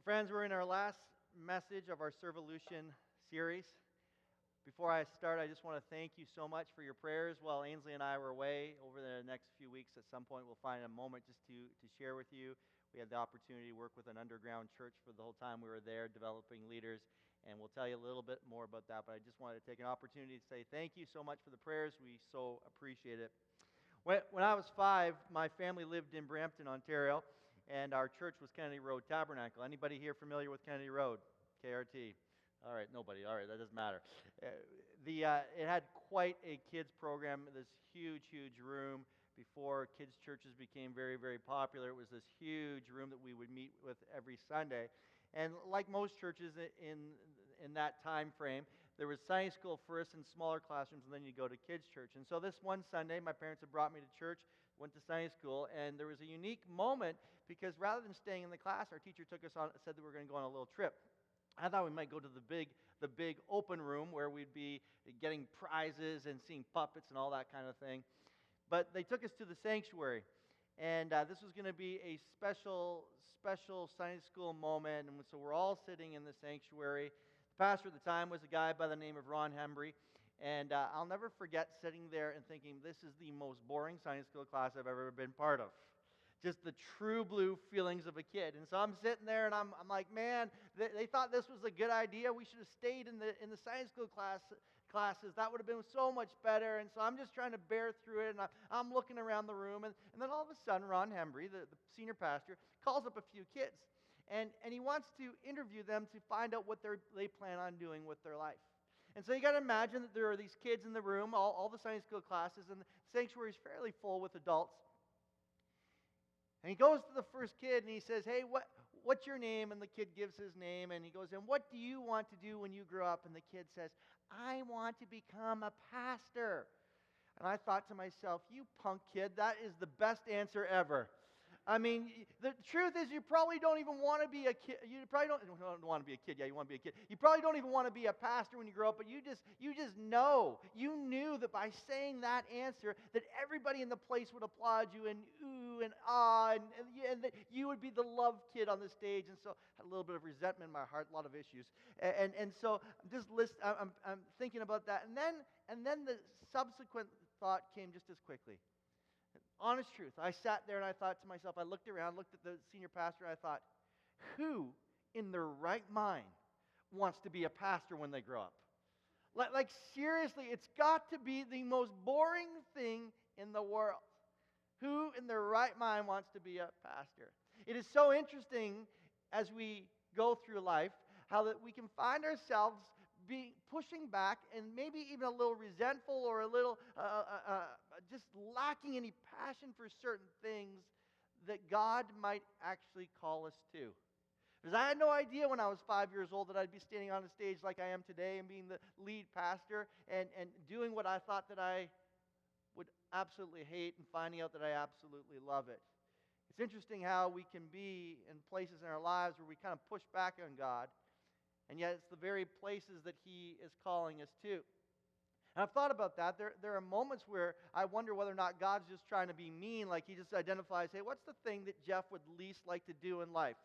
Friends, we're in our last message of our Servolution series. Before I start, I just want to thank you so much for your prayers while Ainsley and I were away. Over the next few weeks, at some point, we'll find a moment just to share with you. We had the opportunity to work with an underground church for the whole time we were there, developing leaders, and we'll tell you a little bit more about that. But I just wanted to take an opportunity to say thank you so much for the prayers. We so appreciate it. When I was 5, my family lived in Brampton, Ontario, and our church was Kennedy Road Tabernacle. Anybody here familiar with Kennedy Road? KRT. All right, nobody. All right, that doesn't matter. It had quite a kids program, this huge room. Before kids' churches became very, very popular, it was this huge room that we would meet with every Sunday. And like most churches in that time frame, there was Sunday school first in smaller classrooms, and then you go to kids' church. And so this one Sunday, my parents had brought me to church, went to Sunday school, and there was a unique moment because rather than staying in the class, our teacher took us on, said that we were going to go on a little trip. I thought we might go to the big open room where we'd be getting prizes and seeing puppets and all that kind of thing. But they took us to the sanctuary. And this was going to be a special Sunday school moment. And so we're all sitting in the sanctuary. The pastor at the time was a guy by the name of Ron Hembry. And I'll never forget sitting there and thinking, this is the most boring Sunday school class I've ever been part of. Just the true blue feelings of a kid. And so I'm sitting there and I'm like, man, they thought this was a good idea. We should have stayed in the Sunday school classes. That would have been so much better. And so I'm just trying to bear through it. And I'm looking around the room. And then all of a sudden, Ron Hembry, the senior pastor, calls up a few kids. And he wants to interview them to find out what they plan on doing with their life. And so you got to imagine that there are these kids in the room, all the Sunday school classes, and the sanctuary is fairly full with adults. And he goes to the first kid and he says, hey, what's your name? And the kid gives his name and he goes, and what do you want to do when you grow up? And the kid says, I want to become a pastor. And I thought to myself, you punk kid, that is the best answer ever. I mean, the truth is you probably don't even want to be a kid. You probably don't want to be a kid. Yeah, you want to be a kid. You probably don't even want to be a pastor when you grow up, but you just know. You knew that by saying that answer that everybody in the place would applaud you and ooh and ah and that you would be the loved kid on the stage. And so I had a little bit of resentment in my heart, a lot of issues. And so I'm thinking about that. And then the subsequent thought came just as quickly. Honest truth, I sat there and I thought to myself, I looked around, looked at the senior pastor, and I thought, who in their right mind wants to be a pastor when they grow up? Like seriously, it's got to be the most boring thing in the world. Who in their right mind wants to be a pastor? It is so interesting as we go through life how that we can find ourselves pushing back and maybe even a little resentful or a little just lacking any passion for certain things that God might actually call us to. Because I had no idea when I was 5 years old that I'd be standing on a stage like I am today and being the lead pastor and doing what I thought that I would absolutely hate and finding out that I absolutely love it. It's interesting how we can be in places in our lives where we kind of push back on God, and yet it's the very places that He is calling us to. And I've thought about that. There are moments where I wonder whether or not God's just trying to be mean, like He just identifies, hey, what's the thing that Jeff would least like to do in life?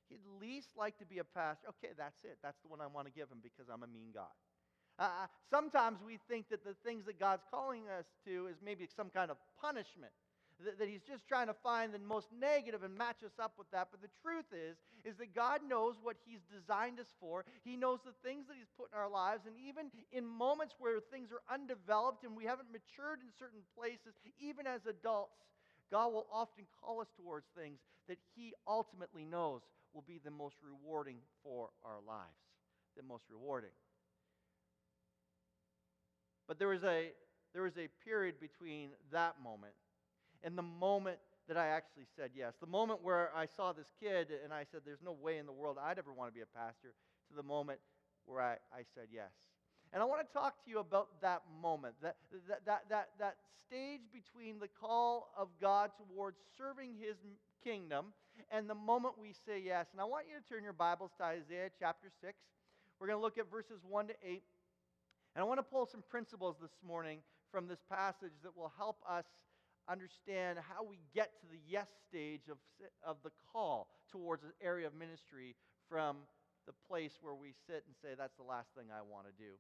He'd least like to be a pastor. Okay, that's it. That's the one I want to give him because I'm a mean God. Sometimes we think that the things that God's calling us to is maybe some kind of punishment. That He's just trying to find the most negative and match us up with that. But the truth is that God knows what He's designed us for. He knows the things that He's put in our lives. And even in moments where things are undeveloped and we haven't matured in certain places, even as adults, God will often call us towards things that He ultimately knows will be the most rewarding for our lives. The most rewarding. But there was a period between that moment and the moment that I actually said yes. The moment where I saw this kid and I said, there's no way in the world I'd ever want to be a pastor, to the moment where I said yes. And I want to talk to you about that moment, that stage between the call of God towards serving His kingdom and the moment we say yes. And I want you to turn your Bibles to Isaiah chapter 6. We're going to look at verses 1 to 8. And I want to pull some principles this morning from this passage that will help us understand how we get to the yes stage of the call towards an area of ministry from the place where we sit and say, that's the last thing I want to do.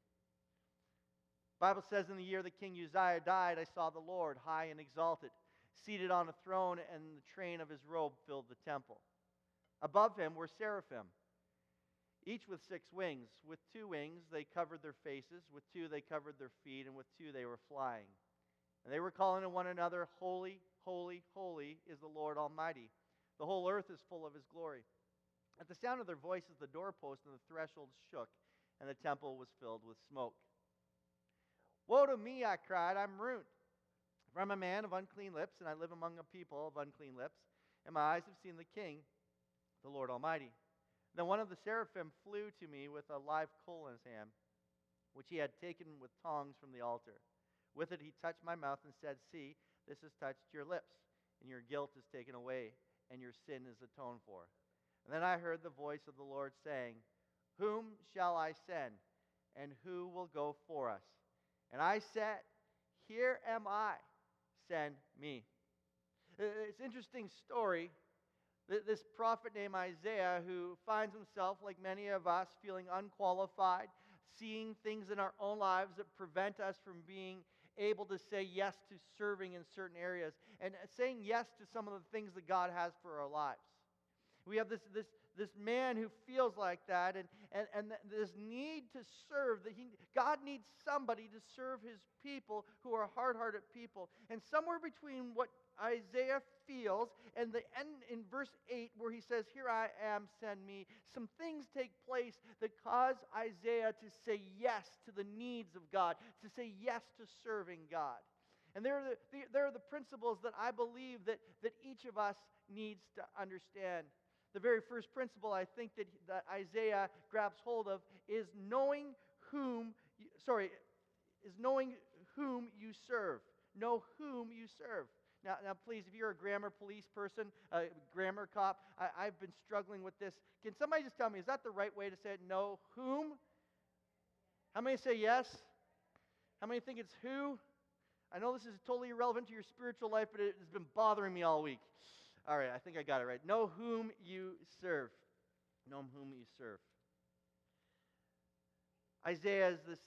The Bible says, in the year that King Uzziah died, I saw the Lord high and exalted, seated on a throne, and the train of his robe filled the temple. Above him were seraphim, each with 6 wings. With 2 wings they covered their faces, with 2 they covered their feet, and with 2 they were flying. And they were calling to one another, Holy, holy, holy is the Lord Almighty. The whole earth is full of his glory. At the sound of their voices, the doorpost and the threshold shook, and the temple was filled with smoke. Woe to me, I cried, I'm ruined. For I'm a man of unclean lips, and I live among a people of unclean lips, and my eyes have seen the King, the Lord Almighty. Then one of the seraphim flew to me with a live coal in his hand, which he had taken with tongs from the altar. With it he touched my mouth and said, See, this has touched your lips, and your guilt is taken away, and your sin is atoned for. And then I heard the voice of the Lord saying, Whom shall I send, and who will go for us? And I said, Here am I, send me. It's an interesting story. This prophet named Isaiah, who finds himself, like many of us, feeling unqualified, seeing things in our own lives that prevent us from being able to say yes to serving in certain areas, and saying yes to some of the things that God has for our lives. We have this man who feels like that, and this need to serve. God needs somebody to serve his people who are hard-hearted people. And somewhere between what Isaiah feels and the end in verse 8 where he says, Here I am, send me, some things take place that cause Isaiah to say yes to the needs of God, to say yes to serving God. And there are the principles that I believe that each of us needs to understand. The very first principle I think that Isaiah grabs hold of is knowing whom you serve. Know whom you serve. Now, please, if you're a grammar police person, a grammar cop, I've been struggling with this. Can somebody just tell me, is that the right way to say it? Know whom? How many say yes? How many think it's who? I know this is totally irrelevant to your spiritual life, but it has been bothering me all week. All right, I think I got it right. Know whom you serve. Know whom you serve. Isaiah is this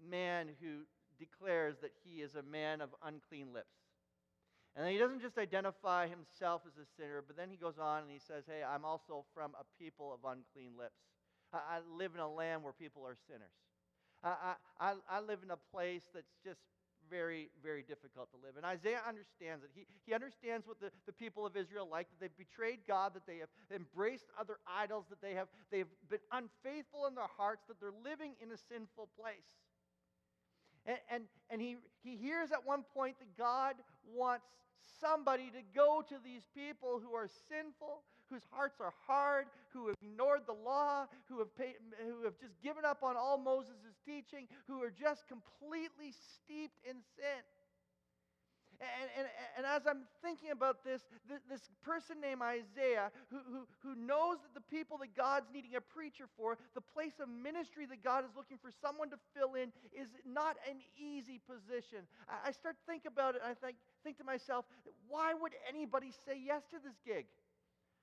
man who declares that he is a man of unclean lips. And then he doesn't just identify himself as a sinner, but then he goes on and he says, Hey, I'm also from a people of unclean lips. I live in a land where people are sinners. I live in a place that's just very, very difficult to live. And Isaiah understands it. He understands what the people of Israel like, that they've betrayed God, that they have embraced other idols, that they have been unfaithful in their hearts, that they're living in a sinful place. And he hears at one point that God wants somebody to go to these people who are sinful, whose hearts are hard, who have ignored the law, who have just given up on all Moses' teaching, who are just completely steeped in sin. And as I'm thinking about this person named Isaiah, who knows that the people that God's needing a preacher for, the place of ministry that God is looking for someone to fill in, is not an easy position. I start to think about it, and I think to myself, why would anybody say yes to this gig?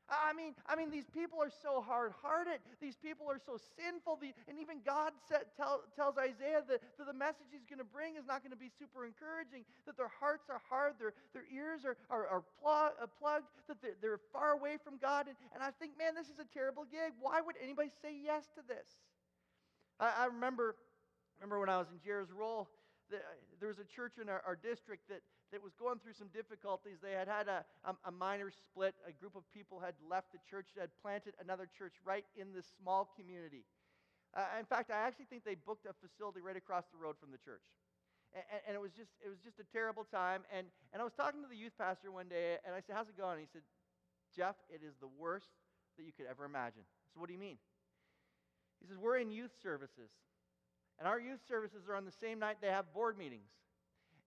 I mean, these people are so hard-hearted. These people are so sinful. And even God tells Isaiah that the message he's going to bring is not going to be super encouraging, that their hearts are hard, their ears are plugged, that they're far away from God. And I think, man, this is a terrible gig. Why would anybody say yes to this? I remember when I was in Jair's role, there was a church in our district that was going through some difficulties. They had a minor split. A group of people had left the church, had planted another church right in this small community. In fact, I actually think they booked a facility right across the road from the church. And it was just a terrible time. And I was talking to the youth pastor one day, and I said, How's it going? And he said, Jeff, it is the worst that you could ever imagine. So what do you mean? He says, we're in youth services. And our youth services are on the same night they have board meetings.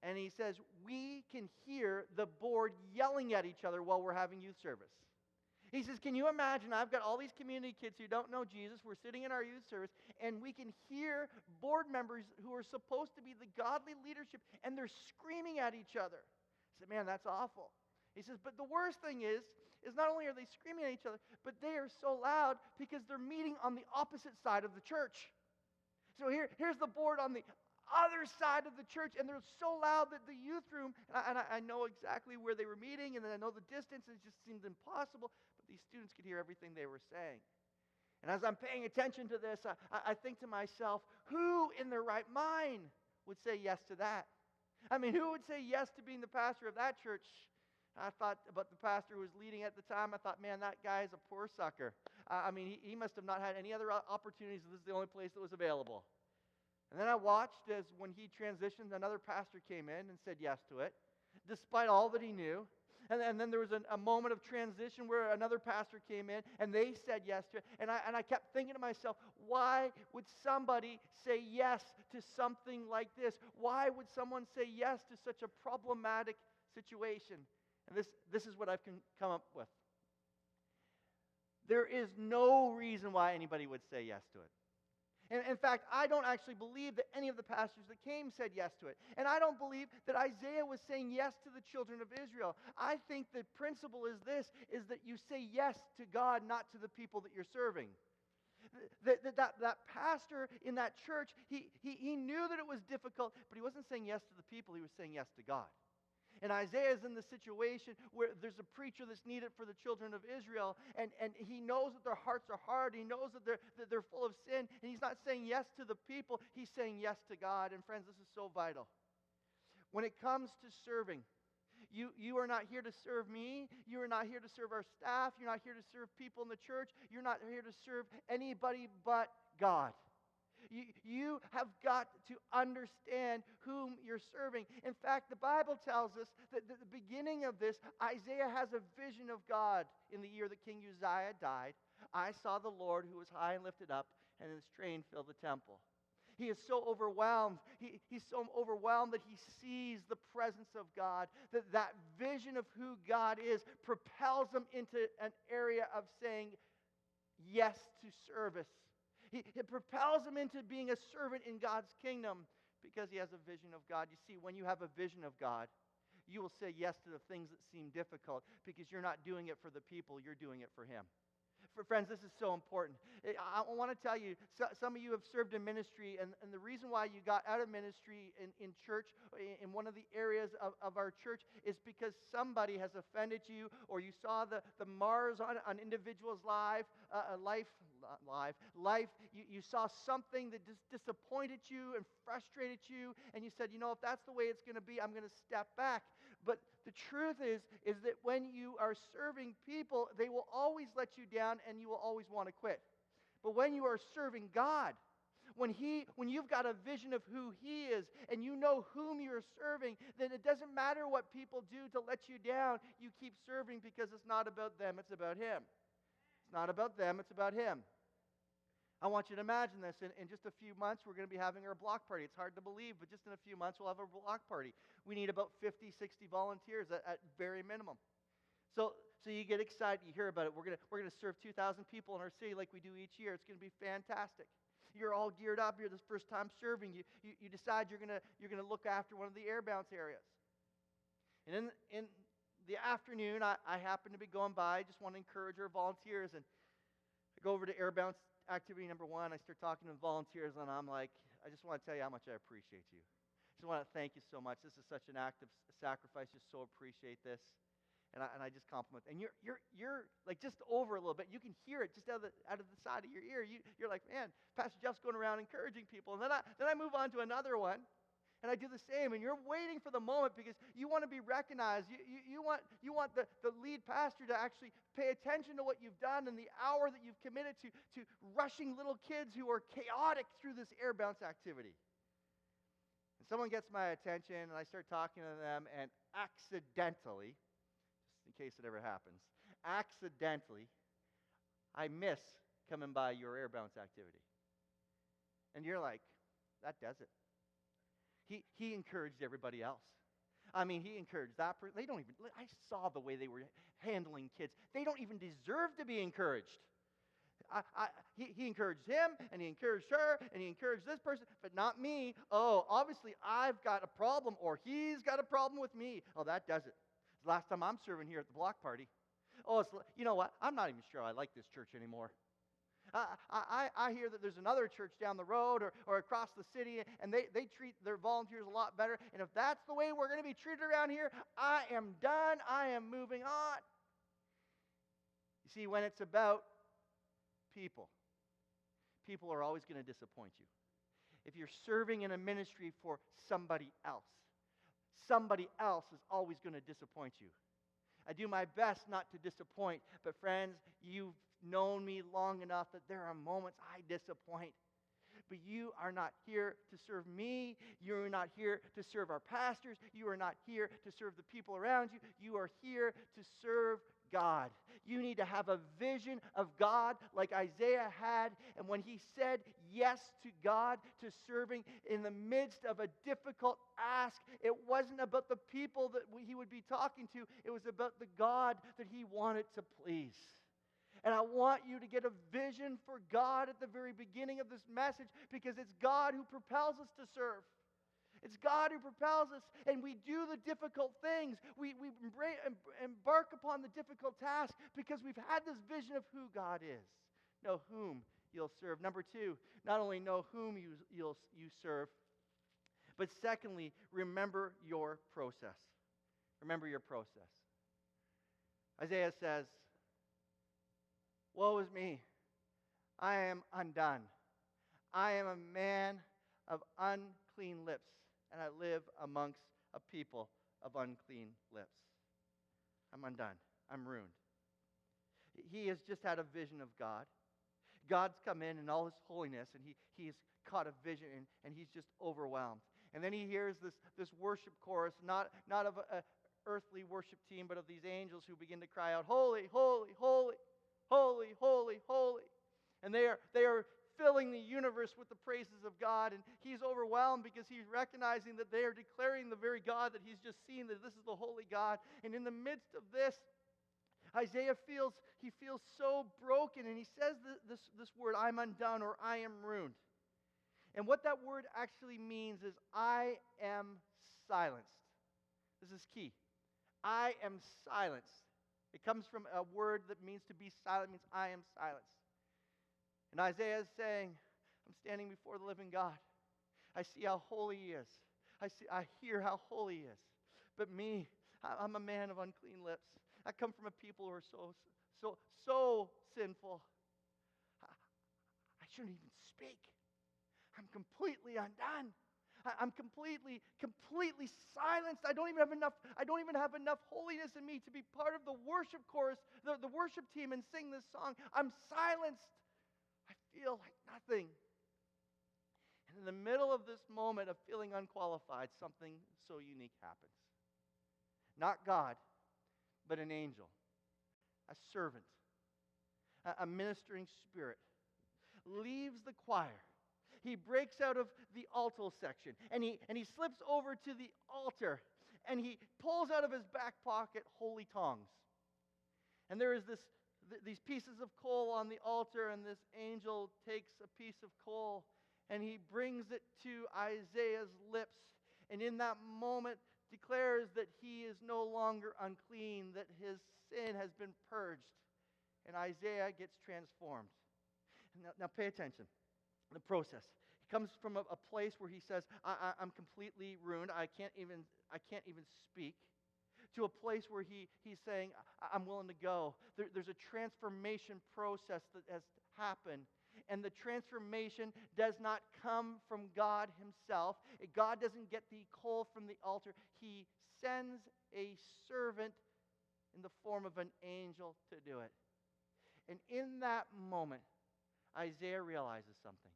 And he says, we can hear the board yelling at each other while we're having youth service. He says, can you imagine, I've got all these community kids who don't know Jesus, we're sitting in our youth service, and we can hear board members who are supposed to be the godly leadership, and they're screaming at each other, I said, man, that's awful. He says, but the worst thing is not only are they screaming at each other, but they are so loud because they're meeting on the opposite side of the church. So here's the board on the other side of the church, and they're so loud that the youth room, and I know exactly where they were meeting, and then I know the distance, and it just seemed impossible, but these students could hear everything they were saying. And as I'm paying attention to this, I think to myself, who in their right mind would say yes to that? I mean, who would say yes to being the pastor of that church? I thought about the pastor who was leading at the time. I thought, man, that guy is a poor sucker. I mean, he must have not had any other opportunities. This is the only place that was available. And then I watched as when he transitioned, another pastor came in and said yes to it, despite all that he knew. And then there was a moment of transition where another pastor came in and they said yes to it. And I kept thinking to myself, why would somebody say yes to something like this? Why would someone say yes to such a problematic situation? And this is what I've come up with. There is no reason why anybody would say yes to it. And in fact, I don't actually believe that any of the pastors that came said yes to it. And I don't believe that Isaiah was saying yes to the children of Israel. I think the principle is this, is that you say yes to God, not to the people that you're serving. That pastor in that church, he knew that it was difficult, but he wasn't saying yes to the people, he was saying yes to God. And Isaiah is in the situation where there's a preacher that's needed for the children of Israel, and he knows that their hearts are hard. He knows that they're full of sin, and he's not saying yes to the people. He's saying yes to God. And friends, this is so vital. When it comes to serving, you are not here to serve me. You are not here to serve our staff. You're not here to serve people in the church. You're not here to serve anybody but God. You have got to understand whom you're serving. In fact, the Bible tells us that at the beginning of this, Isaiah has a vision of God. In the year that King Uzziah died, I saw the Lord who was high and lifted up, and his train filled the temple. He is so overwhelmed. He's so overwhelmed that he sees the presence of God, that vision of who God is propels him into an area of saying yes to service. It propels him into being a servant in God's kingdom because he has a vision of God. You see, when you have a vision of God, you will say yes to the things that seem difficult because you're not doing it for the people, you're doing it for him. For friends, this is so important. I want to tell you, some of you have served in ministry, and the reason why you got out of ministry in church, in one of the areas of our church, is because somebody has offended you, or you saw the Mars on individuals' life. You saw something that just disappointed you and frustrated you, and you said, if that's the way it's going to be, I'm going to step back. But the truth is that when you are serving people, they will always let you down and you will always want to quit. But when you are serving God, when you've got a vision of who He is and you know whom you're serving, then it doesn't matter what people do to let you down. You keep serving because it's not about them, it's about Him. It's not about them, it's about Him. I want you to imagine this. In just a few months, we're going to be having our block party. It's hard to believe, but just in a few months, we'll have a block party. We need about 50, 60 volunteers at very minimum. So you get excited, you hear about it. We're going to serve 2,000 people in our city like we do each year. It's going to be fantastic. You're all geared up. You're this first time serving. You decide you're going to look after one of the air bounce areas. And in the afternoon, I happen to be going by. I just want to encourage our volunteers. And I go over to air bounce activity number 1. I start talking to volunteers, and I'm like, I just want to tell you how much I appreciate you. I just want to thank you so much. This is such an act of sacrifice. Just so appreciate this. And I just compliment. And you're like just over a little bit. You can hear it just out of the side of your ear. You're like, man, Pastor Jeff's going around encouraging people. And then I move on to another one. And I do the same, and you're waiting for the moment because you want to be recognized. You want the lead pastor to actually pay attention to what you've done and the hour that you've committed to rushing little kids who are chaotic through this air bounce activity. And someone gets my attention, and I start talking to them, and accidentally, just in case it ever happens, accidentally, I miss coming by your air bounce activity. And you're like, that does it. He encouraged everybody else. I mean, he encouraged that person. I saw the way they were handling kids. They don't even deserve to be encouraged. he encouraged him, and he encouraged her, and he encouraged this person, but not me. Oh, obviously I've got a problem, or he's got a problem with me. Oh, that does it. It's the last time I'm serving here at the block party. Oh, you know what? I'm not even sure I like this church anymore. I hear that there's another church down the road or across the city, and they treat their volunteers a lot better. And if that's the way we're going to be treated around here, I am done. I am moving on. You see, when it's about people, people are always going to disappoint you. If you're serving in a ministry for somebody else is always going to disappoint you. I do my best not to disappoint, but friends, you've known me long enough that there are moments I disappoint. But you are not here to serve me. You are not here to serve our pastors. You are not here to serve the people around you. You are here to serve God. You need to have a vision of God like Isaiah had. And when he said yes to God, to serving in the midst of a difficult ask, it wasn't about the people that he would be talking to. It was about the God that he wanted to please. And I want you to get a vision for God at the very beginning of this message, because it's God who propels us to serve. It's God who propels us, and we do the difficult things. We embark upon the difficult task because we've had this vision of who God is. Know whom you'll serve. Number two, not only know whom you serve, but secondly, remember your process. Remember your process. Isaiah says, "Woe is me, I am undone. I am a man of unclean lips, and I live amongst a people of unclean lips." I'm undone. I'm ruined. He has just had a vision of God. God's come in all His holiness, and he's caught a vision, and he's just overwhelmed. And then he hears this worship chorus, not of an earthly worship team, but of these angels who begin to cry out, "Holy, holy, holy. Holy, holy, holy." And they are filling the universe with the praises of God. And he's overwhelmed because he's recognizing that they are declaring the very God that he's just seen, that this is the holy God. And in the midst of this, Isaiah feels so broken. And he says this word, "I'm undone," or "I am ruined." And what that word actually means is, I am silenced. This is key. I am silenced. It comes from a word that means to be silent, means I am silenced. And Isaiah is saying, I'm standing before the living God. I see how holy He is. I hear how holy He is. But me, I'm a man of unclean lips. I come from a people who are so sinful. I shouldn't even speak. I'm completely undone. I'm completely silenced. I don't even have enough holiness in me to be part of the worship chorus, the worship team, and sing this song. I'm silenced. I feel like nothing. And in the middle of this moment of feeling unqualified, something so unique happens. Not God, but an angel, a servant, a ministering spirit, leaves the choir. He breaks out of the alto section, and he slips over to the altar, and he pulls out of his back pocket holy tongs. And there is these pieces of coal on the altar, and this angel takes a piece of coal, and he brings it to Isaiah's lips, and in that moment declares that he is no longer unclean, that his sin has been purged, and Isaiah gets transformed. Now pay attention. The process. He comes from a place where he says, I'm completely ruined. I can't even speak. To a place where he's saying, I'm willing to go. There's a transformation process that has happened. And the transformation does not come from God Himself. God doesn't get the coal from the altar. He sends a servant in the form of an angel to do it. And in that moment, Isaiah realizes something.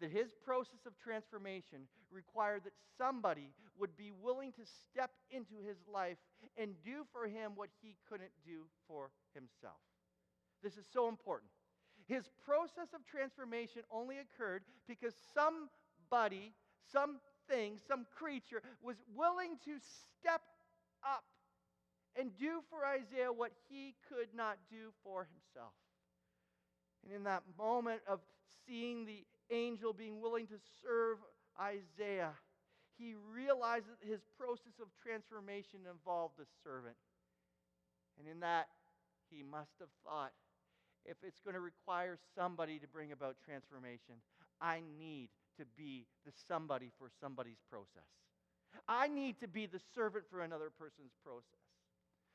That his process of transformation required that somebody would be willing to step into his life and do for him what he couldn't do for himself. This is so important. His process of transformation only occurred because somebody, something, some creature was willing to step up and do for Isaiah what he could not do for himself. And in that moment of seeing the angel being willing to serve Isaiah, he realized that his process of transformation involved a servant. And in that, he must have thought, if it's going to require somebody to bring about transformation, I need to be the somebody for somebody's process. I need to be the servant for another person's process.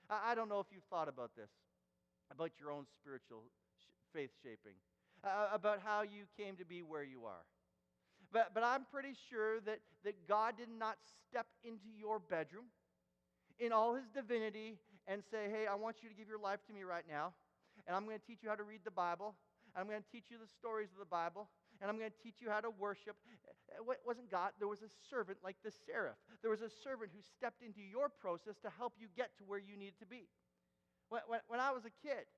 I don't know if you've thought about this, about your own spiritual faith shaping, about how you came to be where you are. But I'm pretty sure that God did not step into your bedroom in all his divinity and say, hey, I want you to give your life to me right now, and I'm going to teach you how to read the Bible, and I'm going to teach you the stories of the Bible, and I'm going to teach you how to worship. It wasn't God. There was a servant like the seraph. There was a servant who stepped into your process to help you get to where you needed to be. When I was a kid,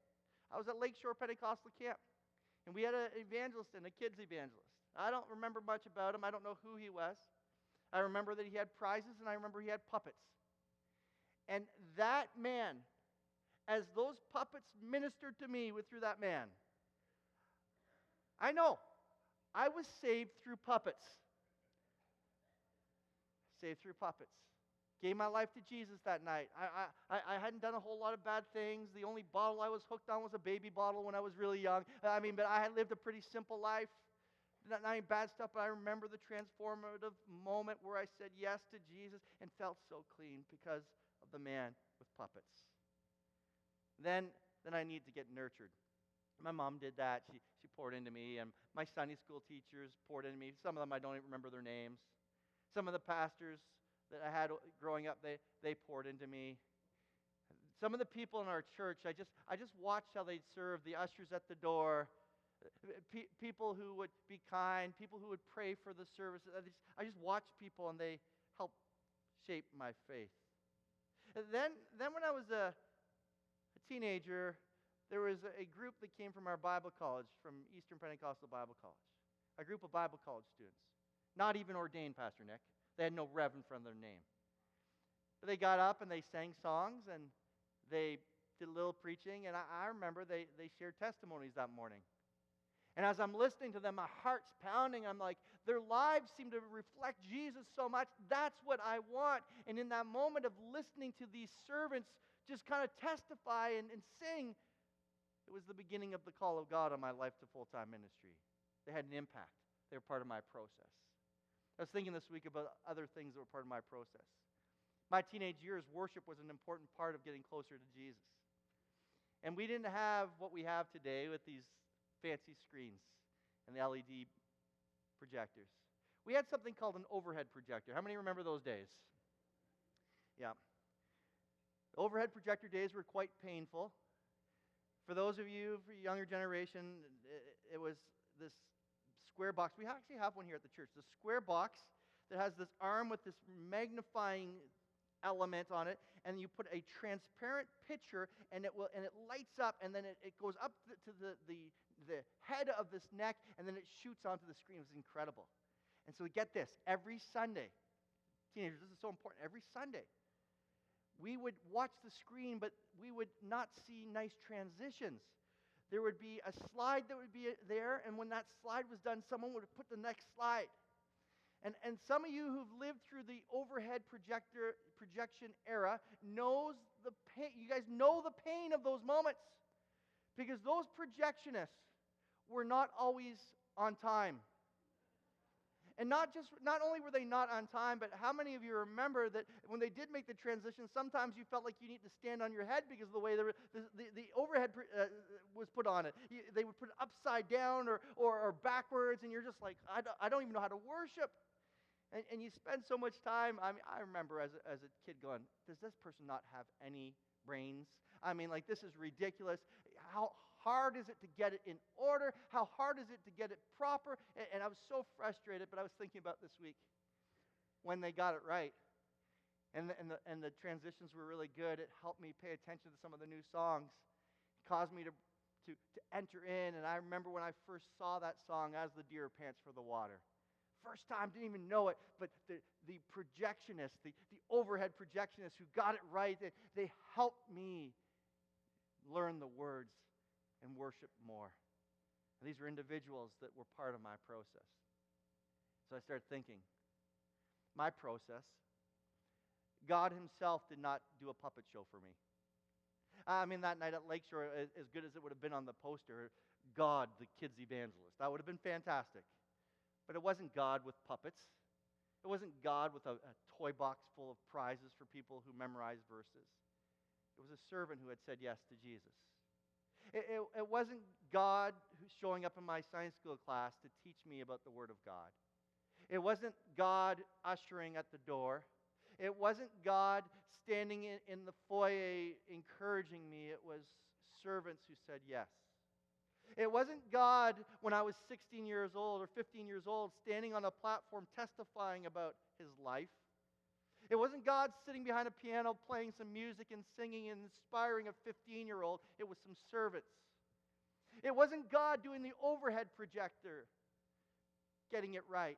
I was at Lakeshore Pentecostal Camp, and we had an evangelist and a kids evangelist. I don't remember much about him. I don't know who he was. I remember that he had prizes, and I remember he had puppets. And that man, as those puppets ministered to me through that man, I know, I was saved through puppets. Saved through puppets. Gave my life to Jesus that night. I hadn't done a whole lot of bad things. The only bottle I was hooked on was a baby bottle when I was really young. But I had lived a pretty simple life. Not any bad stuff, but I remember the transformative moment where I said yes to Jesus and felt so clean because of the man with puppets. Then I needed to get nurtured. My mom did that. She poured into me, and my Sunday school teachers poured into me. Some of them I don't even remember their names. Some of the pastors that I had growing up, they poured into me. Some of the people in our church, I just watched how they'd serve, the ushers at the door, people who would be kind, people who would pray for the service. I just watched people, and they helped shape my faith. And then when I was a teenager, there was a group that came from our Bible college, from Eastern Pentecostal Bible College, a group of Bible college students, not even ordained, Pastor Nick. They had no rev in front of their name. But they got up and they sang songs, and they did a little preaching, and I remember they shared testimonies that morning. And as I'm listening to them, my heart's pounding. I'm like, their lives seem to reflect Jesus so much. That's what I want. And in that moment of listening to these servants just kind of testify and sing, it was the beginning of the call of God on my life to full-time ministry. They had an impact. They were part of my process. I was thinking this week about other things that were part of my process. My teenage years, worship was an important part of getting closer to Jesus. And we didn't have what we have today with these fancy screens and the LED projectors. We had something called an overhead projector. How many remember those days? Yeah. The overhead projector days were quite painful. For those of you, for younger generation, it was this square box. We actually have one here at the church. The square box that has this arm with this magnifying element on it, and you put a transparent picture, and it lights up, and then it goes up to the head of this neck, and then it shoots onto the screen. It was incredible. And so get this, every Sunday, teenagers, this is so important, every Sunday, we would watch the screen, but we would not see nice transitions. There would be a slide that would be there, and when that slide was done, someone would put the next slide. And some of you who've lived through the overhead projection era knows the pain. You guys know the pain of those moments, because those projectionists were not always on time. And not only were they not on time, but how many of you remember that when they did make the transition, sometimes you felt like you need to stand on your head because of the way the overhead was put on it. They would put it upside down or backwards, and you're just like, I don't even know how to worship. And you spend so much time. I remember as a kid going, does this person not have any brains? This is ridiculous. How hard is it to get it in order? How hard is it to get it proper? And I was so frustrated, but I was thinking about this week when they got it right. And the transitions were really good. It helped me pay attention to some of the new songs. It caused me to enter in. And I remember when I first saw that song, As the Deer Pants for the Water. First time, didn't even know it, but the projectionists, the overhead projectionists who got it right, they helped me learn the words and worship more. And these were individuals that were part of my process. So I started thinking, my process, God himself did not do a puppet show for me. I mean, that night at Lakeshore, as good as it would have been on the poster, God, the kids evangelist, that would have been fantastic. But it wasn't God with puppets. It wasn't God with a toy box full of prizes for people who memorized verses. It was a servant who had said yes to Jesus. It wasn't God showing up in my science school class to teach me about the Word of God. It wasn't God ushering at the door. It wasn't God standing in the foyer encouraging me. It was servants who said yes. It wasn't God when I was 16 years old or 15 years old standing on a platform testifying about his life. It wasn't God sitting behind a piano playing some music and singing and inspiring a 15-year-old. It was some servants. It wasn't God doing the overhead projector, getting it right.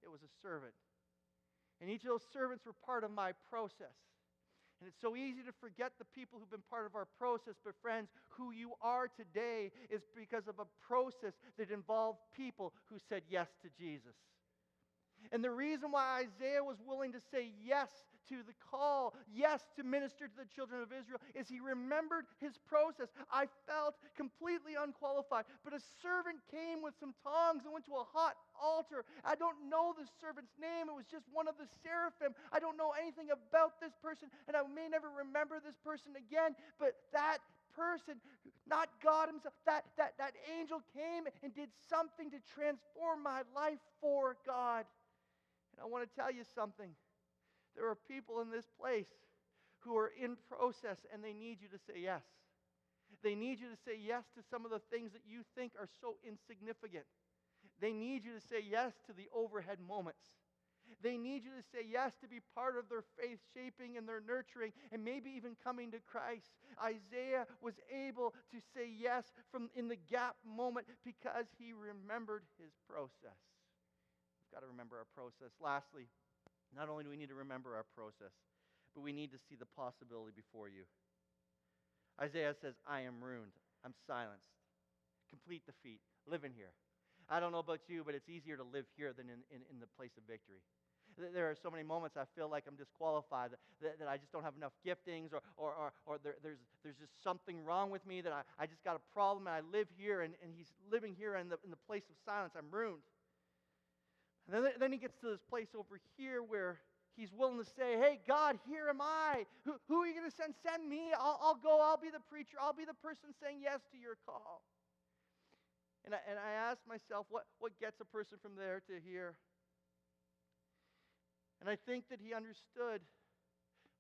It was a servant. And each of those servants were part of my process. And it's so easy to forget the people who've been part of our process, but friends, who you are today is because of a process that involved people who said yes to Jesus. And the reason why Isaiah was willing to say yes to the call, yes to minister to the children of Israel, is he remembered his process. I felt completely unqualified, but a servant came with some tongs and went to a hot altar. I don't know the servant's name. It was just one of the seraphim. I don't know anything about this person, and I may never remember this person again, but that person, not God himself, that angel came and did something to transform my life for God. And I want to tell you something. There are people in this place who are in process and they need you to say yes. They need you to say yes to some of the things that you think are so insignificant. They need you to say yes to the overhead moments. They need you to say yes to be part of their faith shaping and their nurturing and maybe even coming to Christ. Isaiah was able to say yes from in the gap moment because he remembered his process. Got to remember our process. Lastly, not only do we need to remember our process, but we need to see the possibility before you. Isaiah says, I am ruined. I'm silenced. Complete defeat. Live in here. I don't know about you, but it's easier to live here than in the place of victory. There are so many moments I feel like I'm disqualified, that I just don't have enough giftings, or there's just something wrong with me, that I just got a problem, and I live here, and he's living here in the place of silence. I'm ruined. And then he gets to this place over here where he's willing to say, hey, God, here am I. Who are you going to send? Send me. I'll go. I'll be the preacher. I'll be the person saying yes to your call. And I ask myself, what gets a person from there to here? And I think that he understood.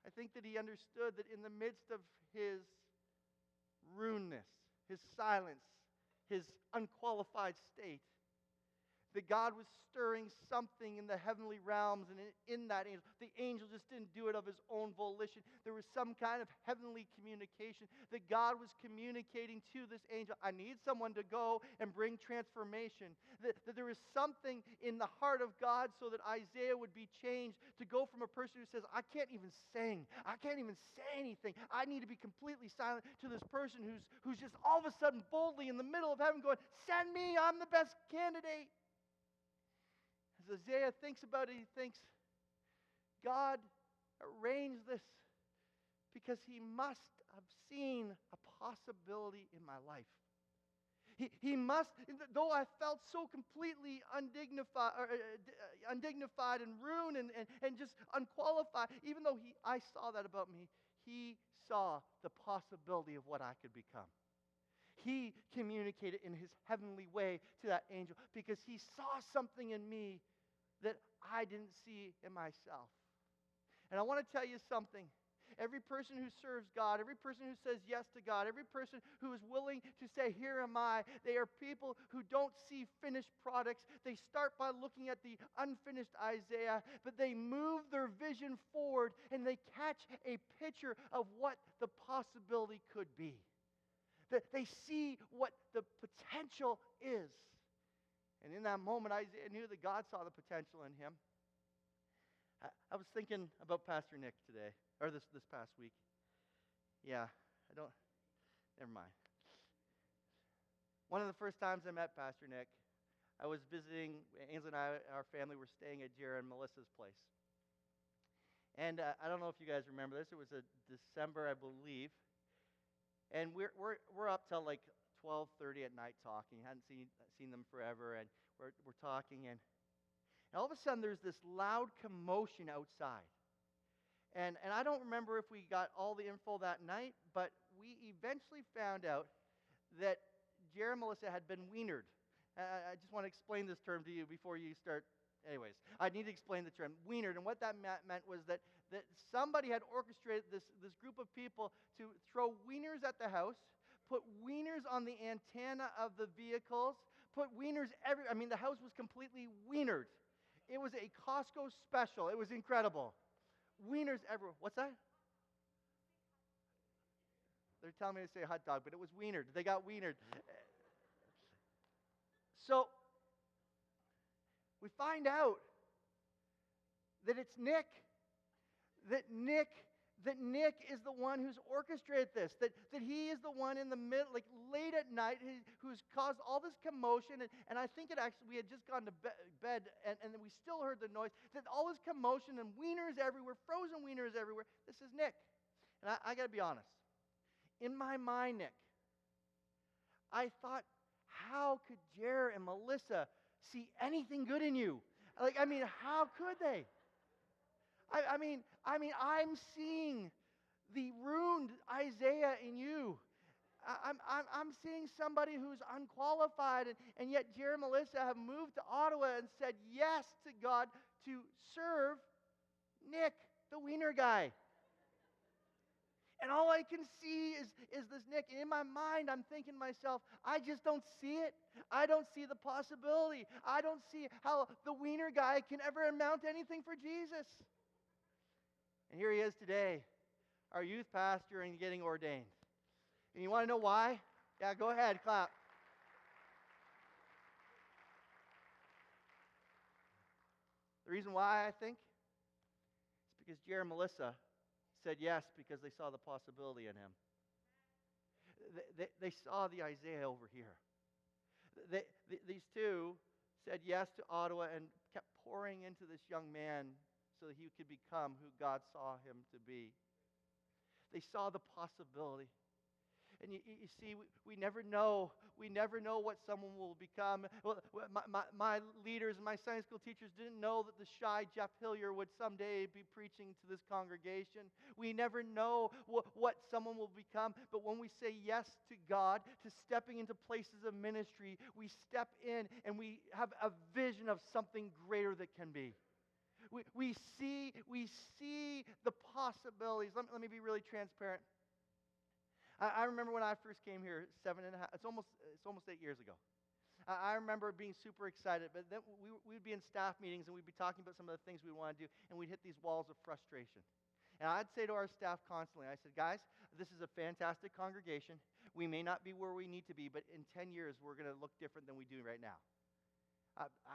I think that he understood that in the midst of his ruinedness, his silence, his unqualified state, that God was stirring something in the heavenly realms and in that angel. The angel just didn't do it of his own volition. There was some kind of heavenly communication that God was communicating to this angel. I need someone to go and bring transformation. That there was something in the heart of God so that Isaiah would be changed to go from a person who says, I can't even sing. I can't even say anything. I need to be completely silent, to this person who's just all of a sudden boldly in the middle of heaven going, send me, I'm the best candidate. As Isaiah thinks about it, he thinks, God arranged this because he must have seen a possibility in my life. He must, though I felt so completely undignified and ruined and just unqualified, even though I saw that about me, he saw the possibility of what I could become. He communicated in his heavenly way to that angel because he saw something in me that I didn't see in myself. And I want to tell you something. Every person who serves God, every person who says yes to God, every person who is willing to say, here am I, they are people who don't see finished products. They start by looking at the unfinished Isaiah, but they move their vision forward and they catch a picture of what the possibility could be. That they see what the potential is. And in that moment, Isaiah knew that God saw the potential in him. I was thinking about Pastor Nick today, or this past week. Never mind. One of the first times I met Pastor Nick, I was visiting, Ainsley and I, our family were staying at Jared and Melissa's place. And I don't know if you guys remember this. It was a December, I believe. And we're up till like 12:30 at night talking. Hadn't seen them forever, and we're talking, and all of a sudden there's this loud commotion outside. And I don't remember if we got all the info that night, but we eventually found out that Jared and Melissa had been wienered. I just want to explain this term to you before you start. Anyways, I need to explain the term wienered. And what that meant was that somebody had orchestrated this group of people to throw wieners at the house, put wieners on the antenna of the vehicles, put wieners everywhere. I mean, the house was completely wienered. It was a Costco special. It was incredible. Wieners everywhere. What's that? They're telling me to say hot dog, but it was wienered. They got wienered. So we find out that it's Nick. That Nick is the one who's orchestrated this. That he is the one in the middle, like late at night, who's caused all this commotion. And I think we had just gone to bed, and we still heard the noise. That all this commotion and wieners everywhere, frozen wieners everywhere. This is Nick. And I got to be honest. In my mind, Nick, I thought, how could Jared and Melissa see anything good in you? Like, I mean, how could they? I mean, I'm seeing the ruined Isaiah in you. I'm seeing somebody who's unqualified, and yet Jared and Melissa have moved to Ottawa and said yes to God to serve Nick, the wiener guy. And all I can see is this Nick. And in my mind, I'm thinking to myself, I just don't see it. I don't see the possibility. I don't see how the wiener guy can ever amount to anything for Jesus. And here he is today, our youth pastor and getting ordained. And you want to know why? Yeah, go ahead, clap. The reason why, I think, is because Jared and Melissa said yes because they saw the possibility in him. They saw the Isaiah over here. These two said yes to Ottawa and kept pouring into this young man so that he could become who God saw him to be. They saw the possibility. And you see, we never know. We never know what someone will become. Well, my leaders and my Sunday school teachers didn't know that the shy Jeff Hillier would someday be preaching to this congregation. We never know what someone will become. But when we say yes to God, to stepping into places of ministry, we step in and we have a vision of something greater that can be. We see the possibilities. Let me be really transparent. I remember when I first came here, it's almost 8 years ago. I remember being super excited, but then we would be in staff meetings and we'd be talking about some of the things we want to do, and we'd hit these walls of frustration. And I'd say to our staff constantly, I said, guys, this is a fantastic congregation. We may not be where we need to be, but in 10 years, we're going to look different than we do right now.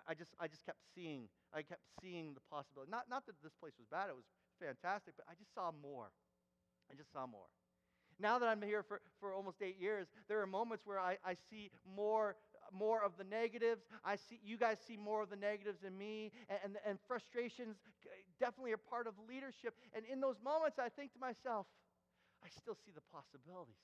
I just kept seeing the possibility. Not that this place was bad, it was fantastic, but I just saw more. Now that I'm here for almost 8 years, there are moments where I see more of the negatives. You guys see more of the negatives in me, and frustrations definitely are part of leadership. And in those moments, I think to myself, I still see the possibilities.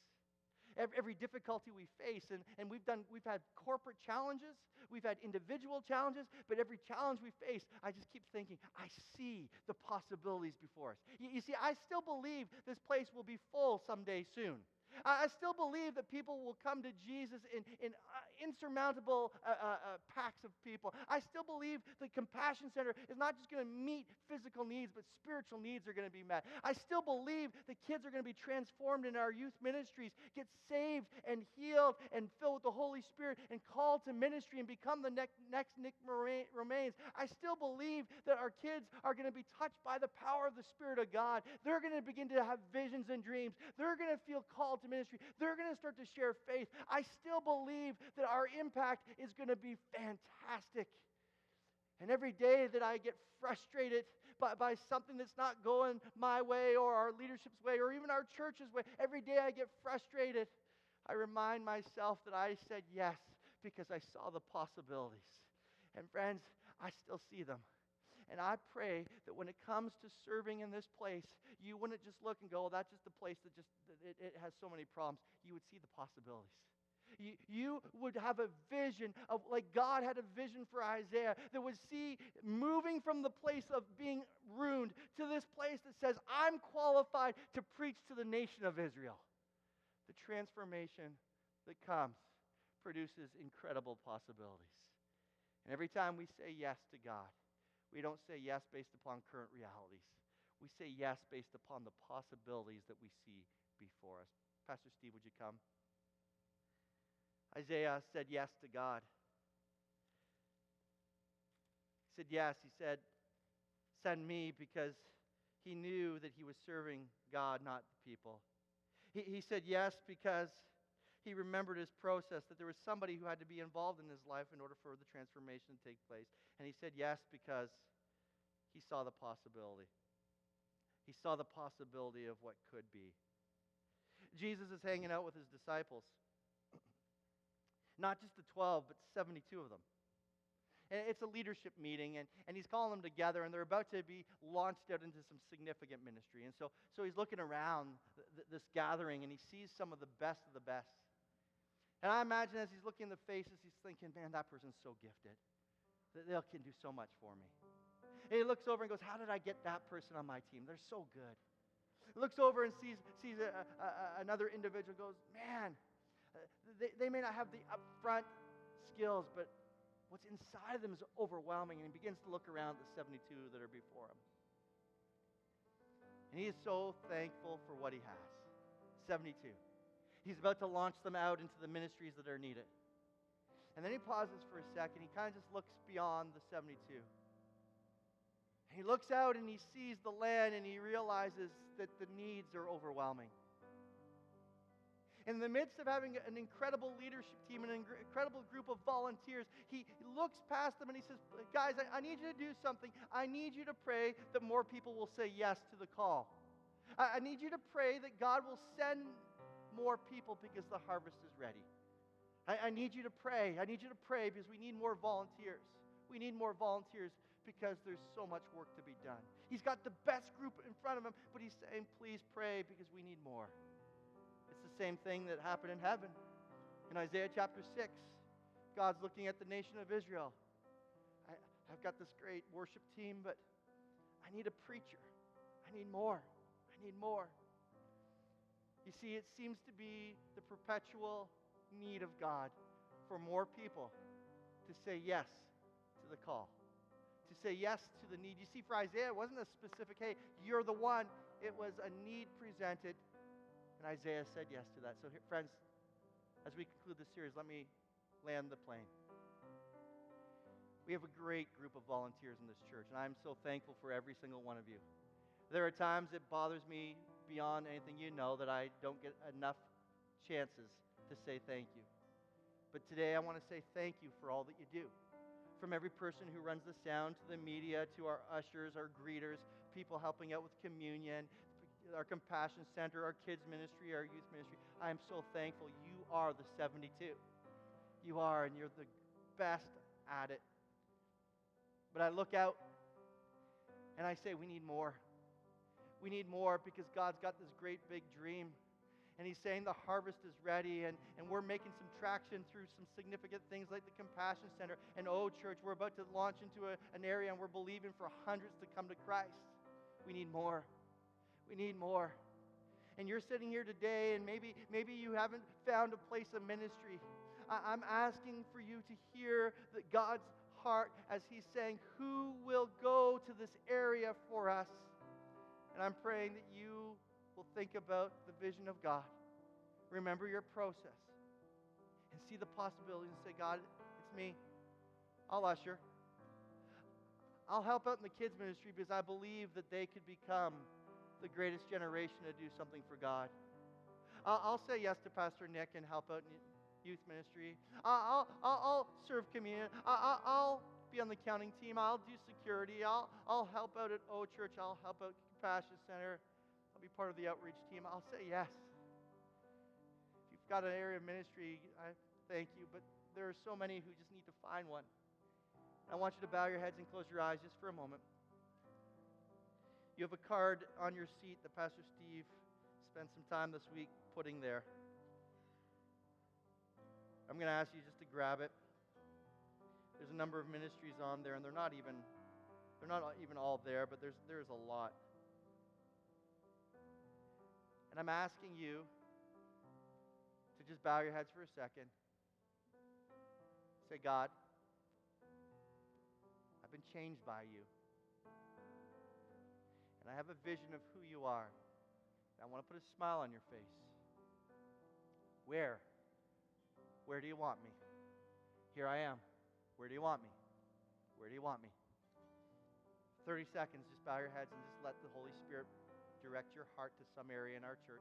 Every difficulty we face, and we've had corporate challenges, we've had individual challenges, but every challenge we face, I just keep thinking, I see the possibilities before us. You see, I still believe this place will be full someday soon. I still believe that people will come to Jesus in insurmountable packs of people. I still believe the Compassion Center is not just going to meet physical needs, but spiritual needs are going to be met. I still believe the kids are going to be transformed in our youth ministries, get saved and healed and filled with the Holy Spirit and called to ministry and become the next Nick Romaines. I still believe that our kids are going to be touched by the power of the Spirit of God. They're going to begin to have visions and dreams. They're going to feel called to ministry. They're going to start to share faith. I still believe that our impact is going to be fantastic. And every day that I get frustrated by something that's not going my way or our leadership's way or even our church's way, every day I get frustrated. I remind myself that I said yes because I saw the possibilities. And friends, I still see them. And I pray that when it comes to serving in this place, you wouldn't just look and go, well, that's just a place that it has so many problems. You would see the possibilities. You would have a vision of, like God had a vision for Isaiah, that would see moving from the place of being ruined to this place that says, I'm qualified to preach to the nation of Israel. The transformation that comes produces incredible possibilities. And every time we say yes to God, we don't say yes based upon current realities. We say yes based upon the possibilities that we see before us. Pastor Steve, would you come? Isaiah said yes to God. He said yes. He said, send me, because he knew that he was serving God, not the people. He said yes because he remembered his process, that there was somebody who had to be involved in his life in order for the transformation to take place. And he said yes because he saw the possibility. He saw the possibility of what could be. Jesus is hanging out with his disciples. Not just the 12, but 72 of them. And it's a leadership meeting, and he's calling them together, and they're about to be launched out into some significant ministry. And so he's looking around this gathering, and he sees some of the best of the best. And I imagine as he's looking in the faces, he's thinking, man, that person's so gifted. They can do so much for me. And he looks over and goes, how did I get that person on my team? They're so good. He looks over and sees another individual, goes, man, they may not have the upfront skills, but what's inside of them is overwhelming. And he begins to look around at the 72 that are before him. And he is so thankful for what he has. 72. He's about to launch them out into the ministries that are needed. And then he pauses for a second. He kind of just looks beyond the 72. And he looks out and he sees the land, and he realizes that the needs are overwhelming. In the midst of having an incredible leadership team, an incredible group of volunteers, he looks past them and he says, guys, I need you to do something. I need you to pray that more people will say yes to the call. I need you to pray that God will send more people because the harvest is ready. I need you to pray. I need you to pray because we need more volunteers. We need more volunteers because there's so much work to be done. He's got the best group in front of him, but he's saying, please pray because we need more. It's the same thing that happened in heaven. In Isaiah chapter 6, God's looking at the nation of Israel. I've got this great worship team, but I need a preacher. I need more. I need more. You see, it seems to be the perpetual need of God for more people to say yes to the call, to say yes to the need. You see, for Isaiah, it wasn't a specific, hey, you're the one. It was a need presented, and Isaiah said yes to that. So, here, friends, as we conclude this series, let me land the plane. We have a great group of volunteers in this church, and I'm so thankful for every single one of you. There are times it bothers me beyond anything you know that I don't get enough chances to say thank you. But today I want to say thank you for all that you do. From every person who runs the sound, to the media, to our ushers, our greeters, people helping out with communion, our compassion center, our kids ministry, our youth ministry. I am so thankful. You are the 72. You are, and you're the best at it. But I look out and I say we need more. We need more because God's got this great big dream. And He's saying the harvest is ready, and we're making some traction through some significant things like the Compassion Center. And Church, we're about to launch into an area, and we're believing for hundreds to come to Christ. We need more. We need more. And you're sitting here today, and maybe you haven't found a place of ministry. I'm asking for you to hear that God's heart as He's saying, who will go to this area for us? And I'm praying that you will think about the vision of God. Remember your process. And see the possibilities and say, God, it's me. I'll usher. I'll help out in the kids ministry because I believe that they could become the greatest generation to do something for God. I'll say yes to Pastor Nick and help out in youth ministry. I'll serve communion. I'll be on the counting team. I'll do security. I'll help out at Church. I'll help out Compassion Center. I'll be part of the outreach team. I'll say yes. If you you've got an area of ministry, I thank you, but there are so many who just need to find one. I want you to bow your heads and close your eyes just for a moment. You have a card on your seat that Pastor Steve spent some time this week putting there. I'm going to ask you just to grab it. There's a number of ministries on there, and they're not even all there, but there's a lot. And I'm asking you to just bow your heads for a second. Say, God, I've been changed by you. And I have a vision of who you are. And I want to put a smile on your face. Where? Where do you want me? Here I am. Where do you want me? Where do you want me? 30 seconds, just bow your heads and just let the Holy Spirit direct your heart to some area in our church.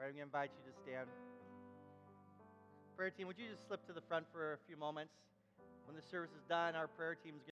All right, I'm going to invite you to stand. Prayer team, would you just slip to the front for a few moments? When the service is done, our prayer team is going